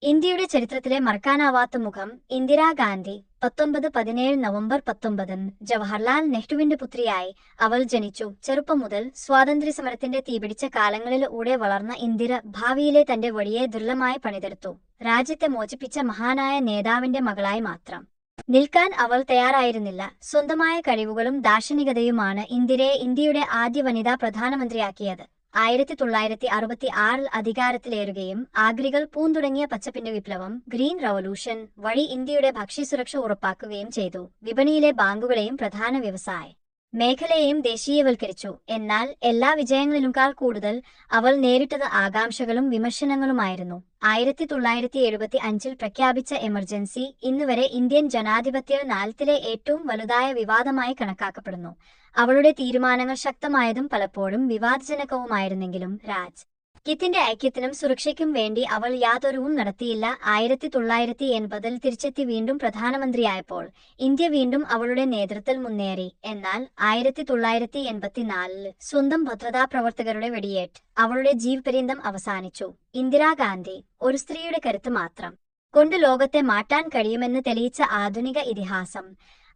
ഇന്ത്യയുടെ ചരിത്രത്തിലെ മറക്കാനാവാത്ത മുഖം ഇന്ദിരാഗാന്ധി. 1917 നവംബർ 19 ജവഹർലാൽ നെഹ്റുവിന്റെ പുത്രിയായി അവൾ ജനിച്ചു. ചെറുപ്പം മുതൽ സ്വാതന്ത്ര്യസമരത്തിന്റെ തീപിടിച്ച കാലങ്ങളിലൂടെ വളർന്ന ഇന്ദിര ഭാവിയിലെ തന്റെ വഴിയെ ദൃഢമായി പണിതെടുത്തു. രാജ്യത്തെ മോചിപ്പിച്ച മഹാനായ നേതാവിന്റെ മകളായി മാത്രം നിൽക്കാൻ അവൾ തയ്യാറായിരുന്നില്ല. സ്വന്തമായ കഴിവുകളും ദാർശനികതയുമാണ് ഇന്ദിരയെ ഇന്ത്യയുടെ ആദ്യ വനിതാ പ്രധാനമന്ത്രിയാക്കിയത്. 1966 അധികാരത്തിലേറുകയും ആഗ്രികൾ പൂന്തുടങ്ങിയ പച്ചപ്പിന്റെ വിപ്ലവം ഗ്രീൻ റവല്യൂഷൻ വഴി ഇന്ത്യയുടെ ഭക്ഷ്യസുരക്ഷ ഉറപ്പാക്കുകയും ചെയ്തു. വിപണിയിലെ ബാങ്കുകളെയും പ്രധാന വ്യവസായ മേഖലയെയും ദേശീയവൽക്കരിച്ചു. എന്നാൽ എല്ലാ വിജയങ്ങളിലുംക്കാൾ കൂടുതൽ അവൾ നേരിട്ടത് ആകാംക്ഷകളും വിമർശനങ്ങളുമായിരുന്നു. 1975 പ്രഖ്യാപിച്ച എമർജൻസി ഇന്നുവരെ ഇന്ത്യൻ ജനാധിപത്യ നയത്തിലെ ഏറ്റവും വലുതായ വിവാദമായി കണക്കാക്കപ്പെടുന്നു. അവളുടെ തീരുമാനങ്ങൾ ശക്തമായതും പലപ്പോഴും വിവാദജനകവുമായിരുന്നെങ്കിലും രാജ്യത്തിന്റെ ഐക്യത്തിനും സുരക്ഷയ്ക്കും വേണ്ടി അവൾ യാതൊരുവും നടത്തിയില്ല. 1980 തിരിച്ചെത്തി വീണ്ടും പ്രധാനമന്ത്രിയായപ്പോൾ ഇന്ത്യ വീണ്ടും അവളുടെ നേതൃത്വത്തിൽ മുന്നേറി. എന്നാൽ 1984 സ്വന്തം ഭദ്രതാ പ്രവർത്തകരുടെ വെടിയേറ്റ് അവളുടെ ജീവപര്യന്തം അവസാനിച്ചു. ഇന്ദിരാഗാന്ധി ഒരു സ്ത്രീയുടെ കരുത്ത് മാത്രം കൊണ്ട് ലോകത്തെ മാറ്റാൻ കഴിയുമെന്ന് തെളിയിച്ച ആധുനിക ഇതിഹാസം.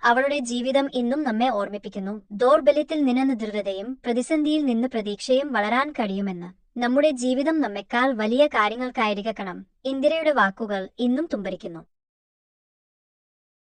അവളുടെ ജീവിതം ഇന്നും നമ്മെ ഓർമ്മിപ്പിക്കുന്നു. ദൗർബല്യത്തിൽ നിന്ന് ദൃഢതയും പ്രതിസന്ധിയിൽ നിന്ന് പ്രതീക്ഷയും വളരാൻ കഴിയുമെന്ന്. നമ്മുടെ ജീവിതം നമ്മെക്കാൾ വലിയ കാര്യങ്ങൾക്കായിരിക്കണം. ഇന്ദിരയുടെ വാക്കുകൾ ഇന്നും തുമ്പരിക്കുന്നു.